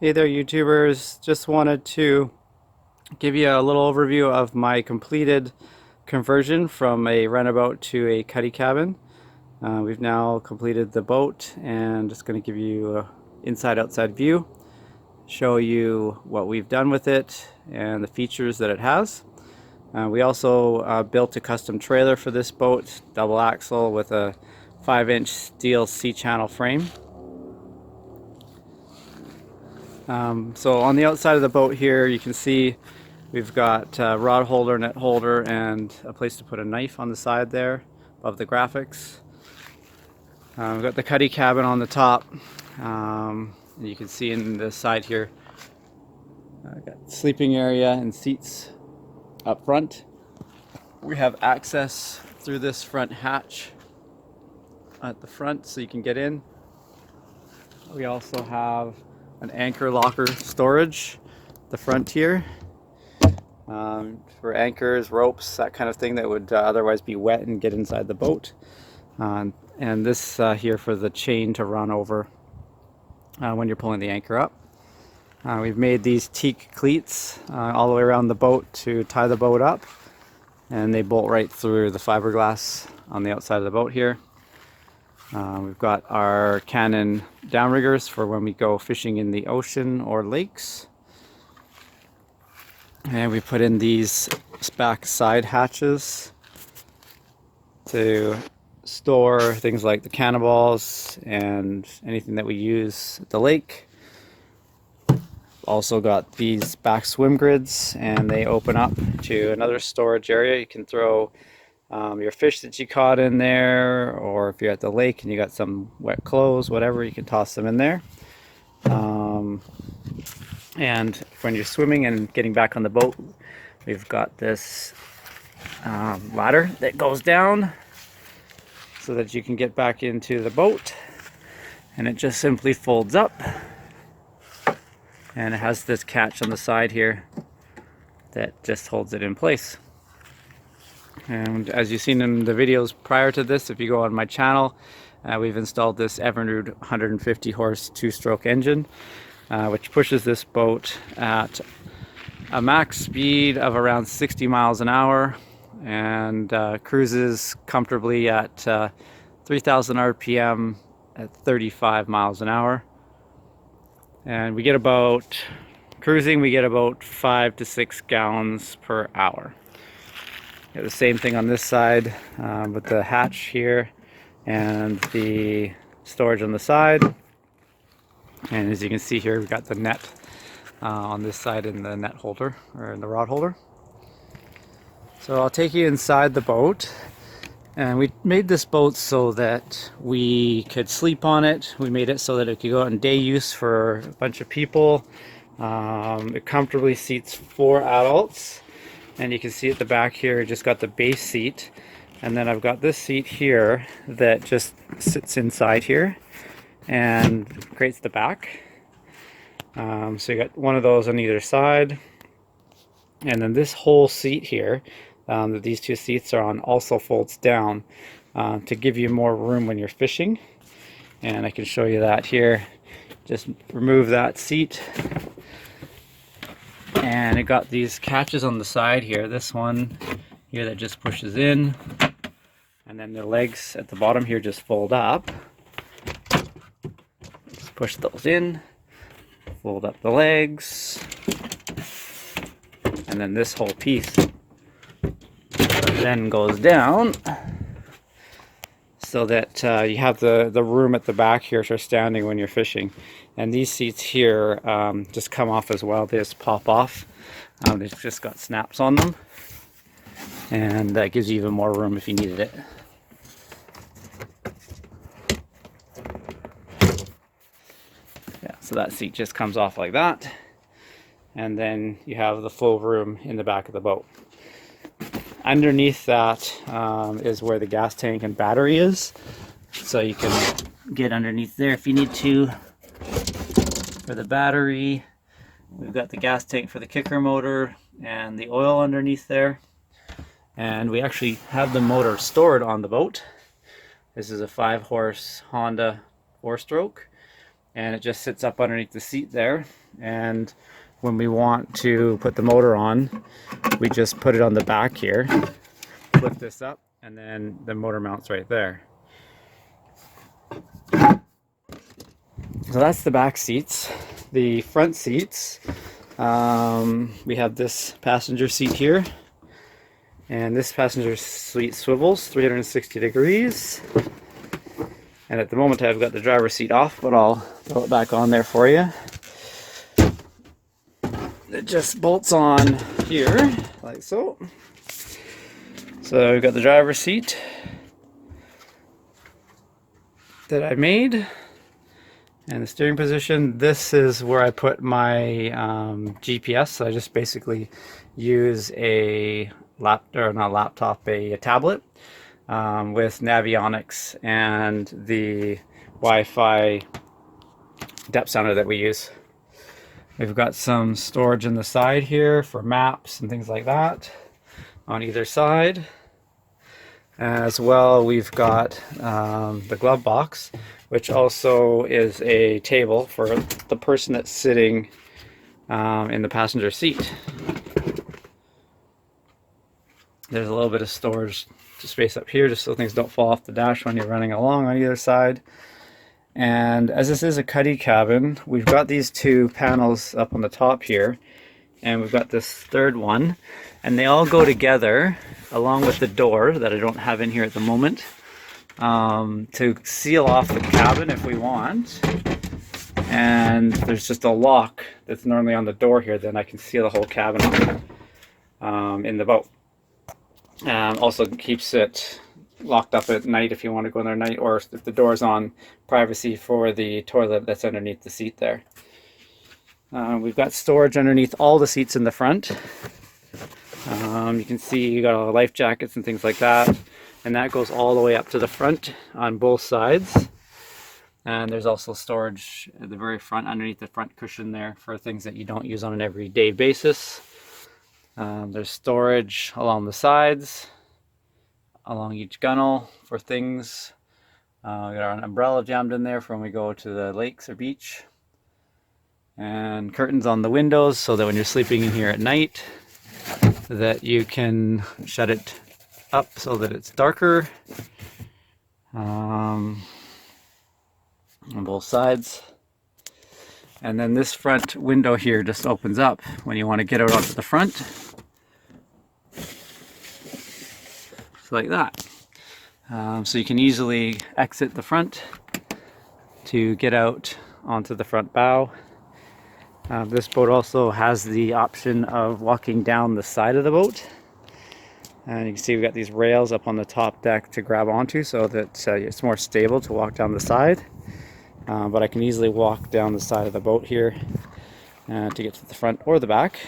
Hey there, YouTubers. Just wanted to give you a little overview of my completed conversion from a runabout to a Cuddy Cabin. We've now completed the boat and just going to give you an inside-outside view, show you what we've done with it and the features that it has. We also built a custom trailer for this boat, double axle with a 5-inch steel C-channel frame. So on the outside of the boat here, you can see we've got rod holder, net holder, and a place to put a knife on the side there above the graphics. We've got the Cuddy Cabin on the top. You can see in the side here, I've got sleeping area and seats up front. We have access through this front hatch at the front so you can get in. We also have an anchor locker storage at the front here. For anchors, ropes, that kind of thing that would otherwise be wet and get inside the boat. And this here for the chain to run over when you're pulling the anchor up. We've made these teak cleats all the way around the boat to tie the boat up, and they bolt right through the fiberglass on the outside of the boat here. We've got our Canon Downriggers for when we go fishing in the ocean or lakes. And we put in these back side hatches to store things like the cannonballs and anything that we use at the lake. Also got these back swim grids, and they open up to another storage area. You can throw your fish that you caught in there, or if you're at the lake and you got some wet clothes, whatever, you can toss them in there. And when you're swimming and getting back on the boat, we've got this ladder that goes down so that you can get back into the boat, and it just simply folds up, and it has this catch on the side here that just holds it in place. And as you've seen in the videos prior to this, if you go on my channel, we've installed this Evinrude 150 horse 2-stroke engine, which pushes this boat at a max speed of around 60 miles an hour and cruises comfortably at 3,000 RPM at 35 miles an hour. And we get about, cruising, we get about 5 to 6 gallons per hour. Got the same thing on this side with the hatch here and the storage on the side. And as you can see here, we've got the net on this side in the net holder, or in the rod holder. So I'll take you inside the boat. And we made this boat so that we could sleep on it. We made it so that it could go out in day use for a bunch of people. It comfortably seats 4 adults. And you can see at the back here, just got the base seat. And then I've got this seat here that just sits inside here and creates the back. So you got one of those on either side. And then this whole seat here, that these two seats are on, also folds down to give you more room when you're fishing. And I can show you that here. Just remove that seat. And it got these catches on the side here. This one here that just pushes in. And then the legs at the bottom here just fold up. Just push those in. Fold up the legs. And then this whole piece then goes down so that you have the room at the back here for standing when you're fishing. And these seats here just come off as well. They just pop off. They've just got snaps on them, and that gives you even more room if you needed it. Yeah, so that seat just comes off like that, and then you have the full room in the back of the boat. Underneath that is where the gas tank and battery is, so you can get underneath there if you need to. For the battery, we've got the gas tank for the kicker motor and the oil underneath there. And we actually have the motor stored on the boat. This is a 5-horse Honda 4-stroke. and it just sits up underneath the seat there. And when we want to put the motor on, we just put it on the back here, flip this up, and then the motor mounts right there. So that's the back seats. The front seats, we have this passenger seat here, and this passenger seat swivels 360 degrees. And at the moment I've got the driver's seat off, but I'll throw it back on there for you. It just bolts on here, like so. So we've got the driver's seat that I made, and the steering position. This is where I put my GPS. So I just basically use a tablet with Navionics and the Wi-Fi depth sounder that we use. We've got some storage in the side here for maps and things like that on either side. As well, we've got the glove box, which also is a table for the person that's sitting in the passenger seat. There's a little bit of storage space up here just so things don't fall off the dash when you're running along on either side. And as this is a Cuddy cabin, we've got these two panels up on the top here, and we've got this third one, and they all go together along with the door that I don't have in here at the moment, to seal off the cabin if we want. And there's just a lock that's normally on the door here, then I can seal the whole cabin off in the boat. Also keeps it locked up at night if you want to go in there at night, or if the door's on, privacy for the toilet that's underneath the seat there. We've got storage underneath all the seats in the front. You can see you got all the life jackets and things like that, and that goes all the way up to the front on both sides. And there's also storage at the very front underneath the front cushion there for things that you don't use on an everyday basis. There's storage along the sides, along each gunnel for things. We got our umbrella jammed in there for when we go to the lakes or beach. And curtains on the windows so that when you're sleeping in here at night, that you can shut it up so that it's darker on both sides. And then this front window here just opens up when you want to get out onto the front. So like that. So you can easily exit the front to get out onto the front bow. This boat also has the option of walking down the side of the boat. And you can see we've got these rails up on the top deck to grab onto so that it's more stable to walk down the side. But I can easily walk down the side of the boat here to get to the front or the back.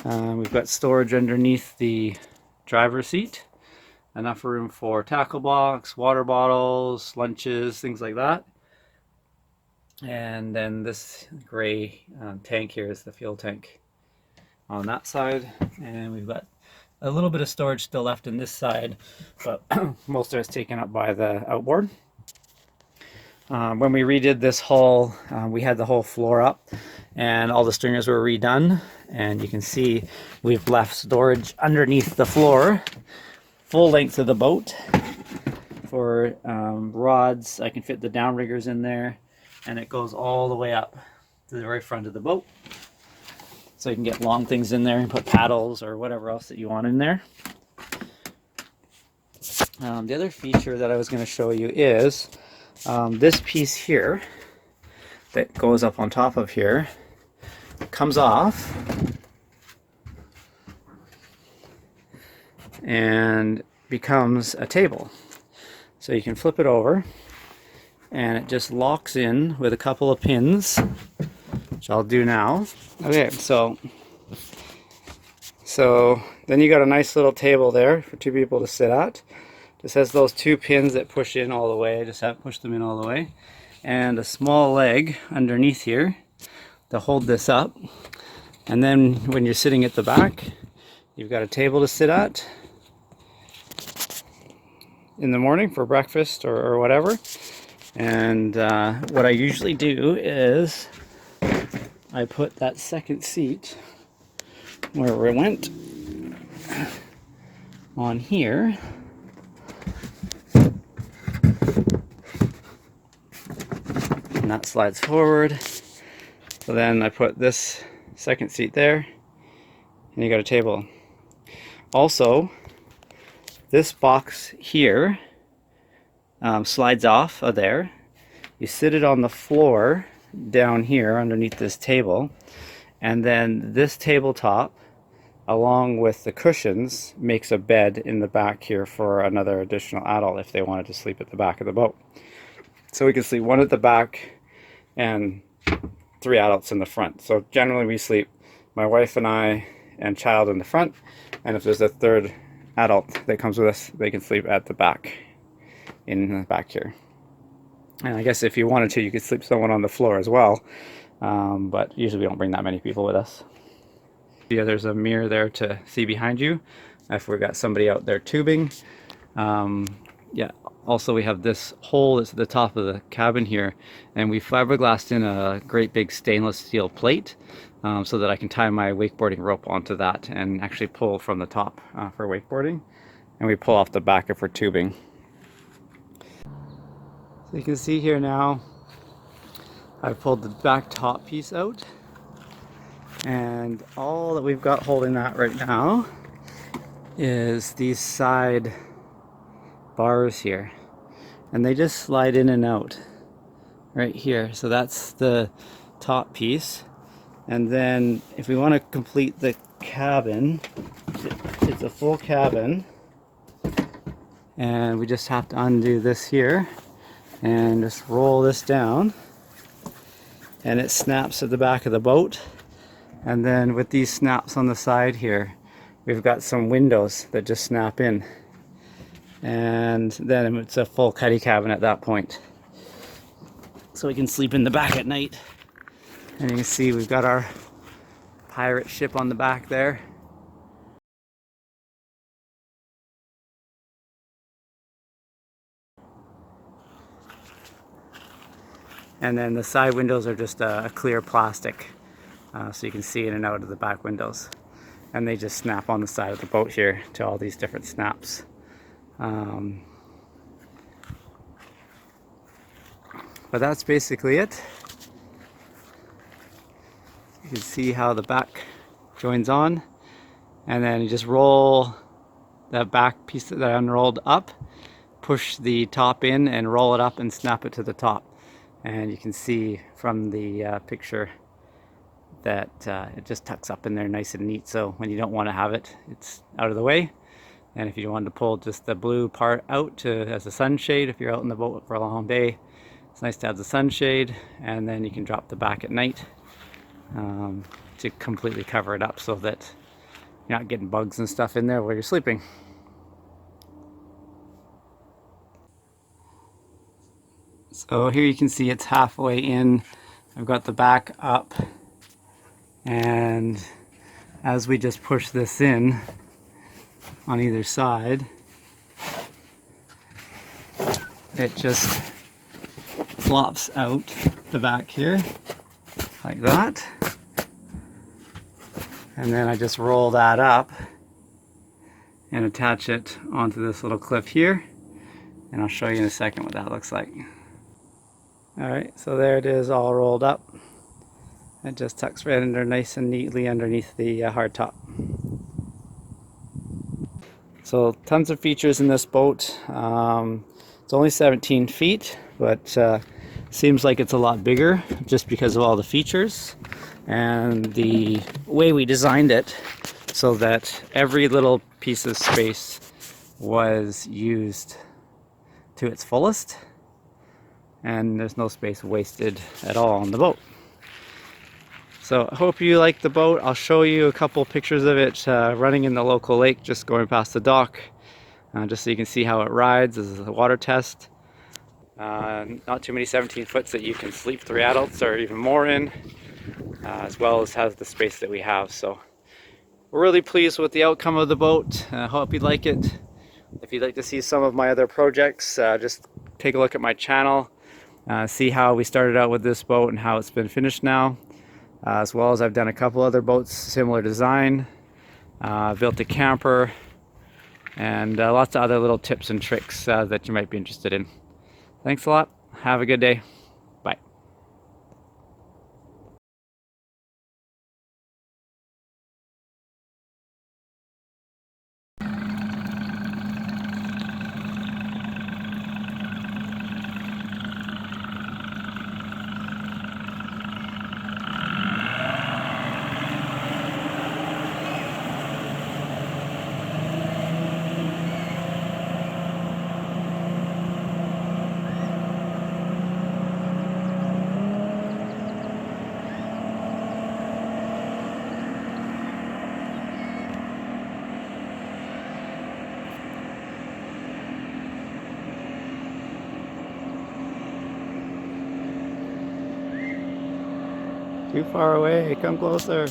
We've got storage underneath the driver's seat. Enough room for tackle box, water bottles, lunches, things like that. And then this gray tank here is the fuel tank on that side. And we've got a little bit of storage still left in this side, but most of it's taken up by the outboard. When we redid this hull, we had the whole floor up and all the stringers were redone. And you can see we've left storage underneath the floor, full length of the boat. For rods, I can fit the Downriggers in there, and it goes all the way up to the very front of the boat. So you can get long things in there and put paddles or whatever else that you want in there. The other feature that I was going to show you is this piece here that goes up on top of here comes off and becomes a table. So you can flip it over and it just locks in with a couple of pins, which I'll do now. Okay, so then you got a nice little table there for two people to sit at. Just has those two pins that push in all the way. I just haven't pushed them in all the way. And a small leg underneath here to hold this up. And then when you're sitting at the back, you've got a table to sit at in the morning for breakfast or whatever. And what I usually do is I put that second seat where it went on here. And that slides forward. So then I put this second seat there, and you got a table. Also, this box here slides off of there. You sit it on the floor down here underneath this table, and then this tabletop along with the cushions makes a bed in the back here for another additional adult if they wanted to sleep at the back of the boat. So we can sleep one at the back and 3 adults in the front. So generally we sleep, my wife and I and child in the front, and if there's a third adult that comes with us, they can sleep at the back, in the back here. And I guess if you wanted to, you could sleep someone on the floor as well, but usually we don't bring that many people with us. Yeah, there's a mirror there to see behind you if we've got somebody out there tubing. Yeah, also we have this hole that's at the top of the cabin here, and we fiberglassed in a great big stainless steel plate so that I can tie my wakeboarding rope onto that and actually pull from the top for wakeboarding, and we pull off the back if we're tubing. So you can see here now I've pulled the back top piece out, and all that we've got holding that right now is these side bars here, and they just slide in and out right here. So that's the top piece, and then if we want to complete the cabin, it's a full cabin, and we just have to undo this here and just roll this down, and it snaps at the back of the boat. And then with these snaps on the side here, we've got some windows that just snap in, and then it's a full cuddy cabin at that point. So we can sleep in the back at night. And you can see we've got our pirate ship on the back there. And then the side windows are just a clear plastic, so you can see in and out of the back windows. And they just snap on the side of the boat here to all these different snaps. But that's basically it. You can see how the back joins on, and then you just roll that back piece that I unrolled up, push the top in and roll it up and snap it to the top. And you can see from the picture that it just tucks up in there nice and neat, so when you don't want to have it, it's out of the way. And if you wanted to pull just the blue part out as a sunshade, if you're out in the boat for a long day, it's nice to have the sunshade. And then you can drop the back at night to completely cover it up so that you're not getting bugs and stuff in there while you're sleeping. So here you can see it's halfway in. I've got the back up, and as we just push this in on either side, it just flops out the back here like that, and then I just roll that up and attach it onto this little clip here, and I'll show you in a second what that looks like. Alright, so there it is, all rolled up. It just tucks right under nice and neatly underneath the hard top. So tons of features in this boat. It's only 17 feet, but seems like it's a lot bigger just because of all the features and the way we designed it, so that every little piece of space was used to its fullest, and there's no space wasted at all on the boat. So I hope you like the boat. I'll show you a couple pictures of it running in the local lake, just going past the dock, just so you can see how it rides. This is a water test. Not too many 17 foots that you can sleep 3 adults or even more in, as well as has the space that we have. So we're really pleased with the outcome of the boat. I hope you like it. If you'd like to see some of my other projects, just take a look at my channel. see how we started out with this boat and how it's been finished now, as well as I've done a couple other boats similar design, built a camper, and lots of other little tips and tricks that you might be interested in. Thanks a lot. Have a good day. Bye. Too far away, come closer.